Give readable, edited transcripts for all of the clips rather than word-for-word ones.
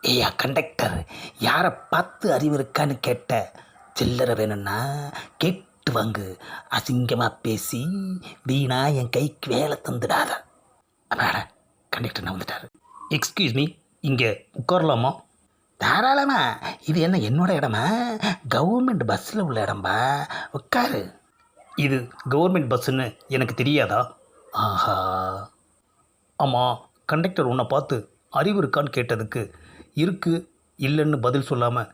ஏய்யா கண்டக்டர், யாரை பார்த்து அறிவு இருக்கான்னு கேட்ட. சில்லறை வேணும்னா கேட்டு வாங்கு. அசிங்கமாக பேசி வீணா என் கைக்கு வேலை தந்துடாத. அப்பாட, கண்டக்டர் நான் வந்துட்டார். எக்ஸ்கியூஸ் மீ, இங்கே உட்காரலாமா? தாராளமா. இது என்ன என்னோட இடமா? கவர்மெண்ட் பஸ்ஸில் உள்ள இடம்பா, உட்காரு. இது கவர்மெண்ட் பஸ்ஸுன்னு எனக்கு தெரியாதா? ஆஹா. ஆமாம், கண்டக்டர் உன்னை பார்த்து அறிவு இருக்கான்னு கேட்டதுக்கு இருக்கு இல்லைன்னு பதில் சொல்லாமல்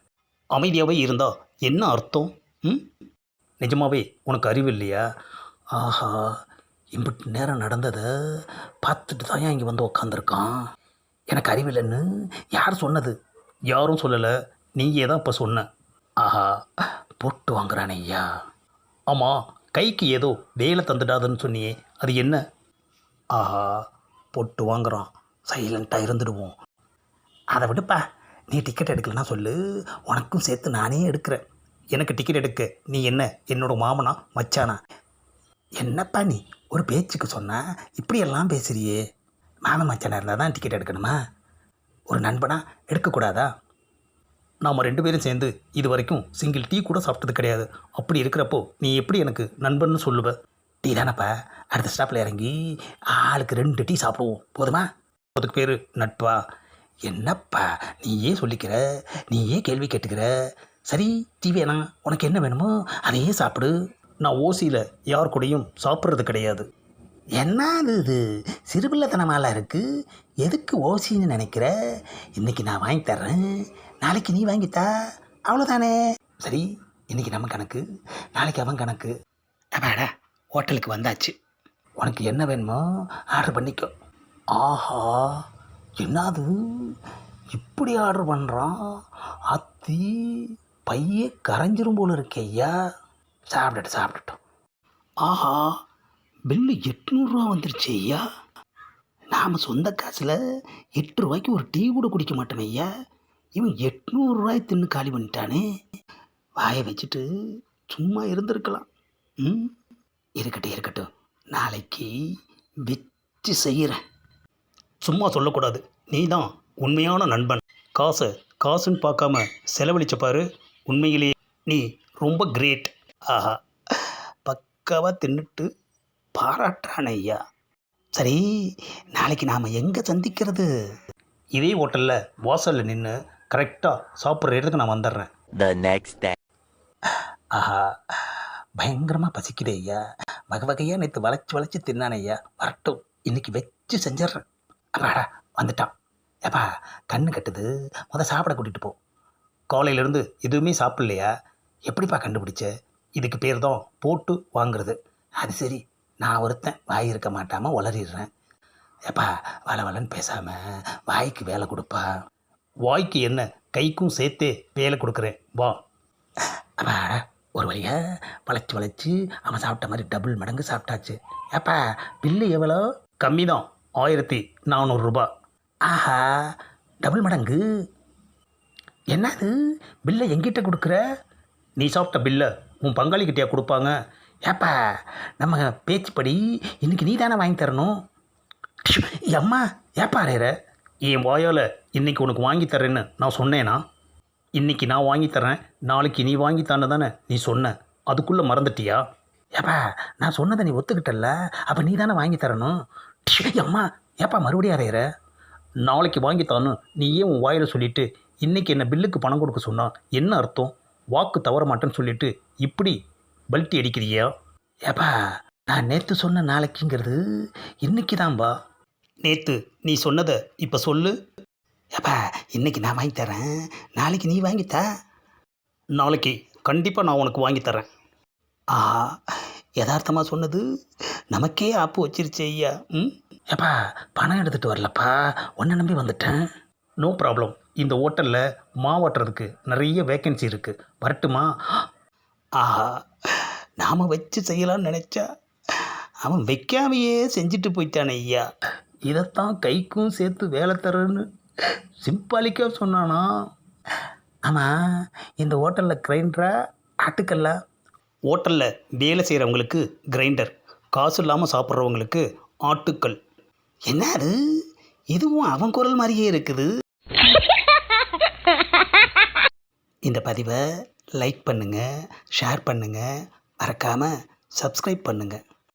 அமைதியாகவே இருந்தா என்ன அர்த்தம்? ம், நிஜமாவே உனக்கு அறிவு இல்லையா? ஆஹா, இம்பிட்டு நேரம் நடந்ததை பார்த்துட்டு தான் ஏன் இங்கே வந்து உக்காந்துருக்கான். எனக்கு அறிவில்லைன்னு யார் சொன்னது? யாரும் சொல்லலை, நீயே தான் இப்போ சொன்ன. ஆஹா, போட்டு வாங்குறானே ஐயா. ஆமாம், கைக்கு ஏதோ வேலை தந்துடாதுன்னு சொன்னியே, அது என்ன? ஆஹா, போட்டு வாங்குறான். சைலண்ட்டாக இருந்துடுவோம். அதை விடுப்பா, நீ டிக்கெட் எடுக்கலன்னா சொல்லு, உனக்கும் சேர்த்து நானே எடுக்கிறேன். எனக்கு டிக்கெட் எடுக்க நீ என்ன என்னோடய மாமனா மச்சானா? என்னப்பா நீ ஒரு பேச்சுக்கு சொன்னால் இப்படியெல்லாம் பேசுகிறியே? மாமன் மச்சானா இருந்தால் தான் டிக்கெட் எடுக்கணுமா? ஒரு நண்பனா எடுக்கக்கூடாதா? நாம் 2 பேரும் சேர்ந்து இது வரைக்கும் சிங்கிள் டீ கூட சாப்பிட்டது கிடையாது. அப்படி இருக்கிறப்போ நீ எப்படி எனக்கு நண்பன்னு சொல்லுவ? டீ தானப்பா, அடுத்த ஸ்டாப்பில் இறங்கி ஆளுக்கு 2 டீ சாப்பிடுவோம், போதுமா? அதுக்கு பேர் நட்பா? என்னப்பா நீயே சொல்லிக்கிற, நீயே கேள்வி கேட்டுக்கிற. சரி, டீ வேணாம், உனக்கு என்ன வேணுமோ அதையே சாப்பிடு. நான் ஓசியில் யார் கூடயும் சாப்பிட்றது கிடையாது. என்னது இது சிறுபிள்ளைத்தனமாலாம் இருக்குது? எதுக்கு ஓசின்னு நினைக்கிற? இன்றைக்கி நான் வாங்கி தர்றேன், நாளைக்கு நீ வாங்கித்தா, அவ்வளோதானே? சரி, இன்றைக்கி நம்ம கணக்கு, நாளைக்கு அவன் கணக்கு. அப்பாடா, ஹோட்டலுக்கு வந்தாச்சு. உனக்கு என்ன வேணுமோ ஆர்டர் பண்ணிக்கோ. ஆஹா, என்னது இப்படி ஆர்டர் பண்ணுறான்? அத்தி பையே கரைஞ்சிரும் போல இருக்கே ஐயா. சாப்பிட்டுட்டோம். ஆஹா, பில்லு 800 வந்துருச்சு ஐயா. நாம் சொந்த காசில் 8 ரூபாய்க்கு ஒரு டீ கூட குடிக்க மாட்டோம் ஐயா. இவன் 800 தின்னு காலி பண்ணிட்டானே. வாயை வச்சுட்டு சும்மா இருந்திருக்கலாம். ம், இருக்கட்டும், நாளைக்கு வச்சு செய்கிறேன். சும்மா சொல்லக்கூடாது, நீ தான் உண்மையான நண்பன். காசுன்னு பார்க்காம செலவழிச்ச பாரு, உண்மையிலேயே நீ ரொம்ப கிரேட். ஆஹா, பக்காவாக தின்னுட்டு பாராட்டுறான் ஐயா. சரி, நாளைக்கு நாம் எங்கே சந்திக்கிறது? இதே ஹோட்டலில் வாசலில் நின்று கரெக்டாக சாப்பிட்ற இடத்துக்கு நான் வந்துடுறேன். The next day. ஆஹா, பயங்கரமாக பசிக்குது ஐயா. வகையாக நேற்று வளைச்சி தின்னானே ஐயா. வரட்டும், இன்றைக்கி வச்சு செஞ்சிட்றேன். அப்பாடா, வந்துட்டான். ஏப்பா, கண்ணு கட்டுது, சாப்பிட கூட்டிகிட்டு போ. காலையிலேருந்து எதுவுமே சாப்பிட்லையா? எப்படிப்பா கண்டுபிடிச்ச? இதுக்கு பேர் தான் போட்டு வாங்குறது. அது சரி, நான் ஒருத்தன் வாய் இருக்க மாட்டாமல் உளறிடுறேன். ஏப்பா, வளன்னு பேசாமல் வாய்க்கு வேலை கொடுப்பா. வாய்க்கு என்ன, கைக்கும் சேர்த்தே வேலை கொடுக்குறேன், வா. அப்பாடா, ஒரு வழியாக வளைச்சி அவன் சாப்பிட்ட மாதிரி டபுள் மடங்கு சாப்பிட்டாச்சு. ஏப்பா, பில்லு எவ்வளோ? கம்மி தான், 1400 ரூபாய். ஆஹா, டபுள் மடங்கு. என்னது, பில்லை எங்கிட்ட கொடுக்குற? நீ சாப்பிட்ட பில்லை உன் பங்காளிக்கிட்டே கொடுப்பாங்க. ஏப்பா, நம்ம பேச்சுப்படி இன்றைக்கி நீ தானே வாங்கி தரணும். அம்மா, ஏப்பா ரேற? என் வாயால் இன்றைக்கி உனக்கு வாங்கி தரேன்னு நான் சொன்னேனா? இன்றைக்கி நான் வாங்கி தரேன், நாளைக்கு நீ வாங்கித்தானே தானே நீ சொன்ன. அதுக்குள்ளே மறந்துட்டியா? ஏப்பா, நான் சொன்னதை நீ ஒத்துக்கிட்டல்ல, அப்போ நீ தானே வாங்கி தரணும். அம்மா, ஏப்பா மறுபடியும் அறையிற? நாளைக்கு வாங்கித்தான்னு நீயே உன் வாயில் சொல்லிவிட்டு இன்றைக்கி என்ன பில்லுக்கு பணம் கொடுக்க சொன்னால் என்ன அர்த்தம்? வாக்கு தவற மாட்டேன்னு சொல்லிவிட்டு இப்படி பல்ட்டி அடிக்கிறியா? ஏப்பா, நான் நேற்று சொன்ன நாளைக்குங்கிறது இன்றைக்கி தான்பா. நேற்று நீ சொன்னதை இப்போ சொல்லு. ஏப்பா, இன்றைக்கி நான் வாங்கி தரேன், நாளைக்கு நீ வாங்கித்தா. நாளைக்கு கண்டிப்பாக நான் உனக்கு வாங்கி தரேன். ஆஹா, யதார்த்தமாக சொன்னது நமக்கே ஆப்பு வச்சிருச்சு ஐயா. ம், ஏப்பா, பணம் எடுத்துகிட்டு வரலப்பா, உன்னை நம்பி வந்துட்டேன். நோ ப்ராப்ளம், இந்த ஹோட்டலில் மாவாட்டுறதுக்கு நிறைய வேக்கன்சி இருக்குது, வரட்டுமா? ஆஹா, நாம் வச்சு செய்யலான்னு நினச்சா அவன் வைக்காமையே செஞ்சுட்டு போயிட்டானே ஐயா. இதைத்தான் கைக்கும் சேர்த்து வேலை தரேன்னு சிம்பாலிக்காக சொன்னானா? ஆமாம், இந்த ஹோட்டலில் கிரைண்டரா ஆட்டுக்கல்ல? ஹோட்டலில் வேலை செய்கிறவங்களுக்கு கிரைண்டர், காசு இல்லாமல் சாப்பிட்றவங்களுக்கு ஆட்டுக்கல். என்ன அது, இதுவும் அவன் குரல் மாதிரியே இருக்குது. இந்த பதிவை லைக் பண்ணுங்கள், ஷேர் பண்ணுங்கள், மறக்காமல் சப்ஸ்கிரைப் பண்ணுங்கள்.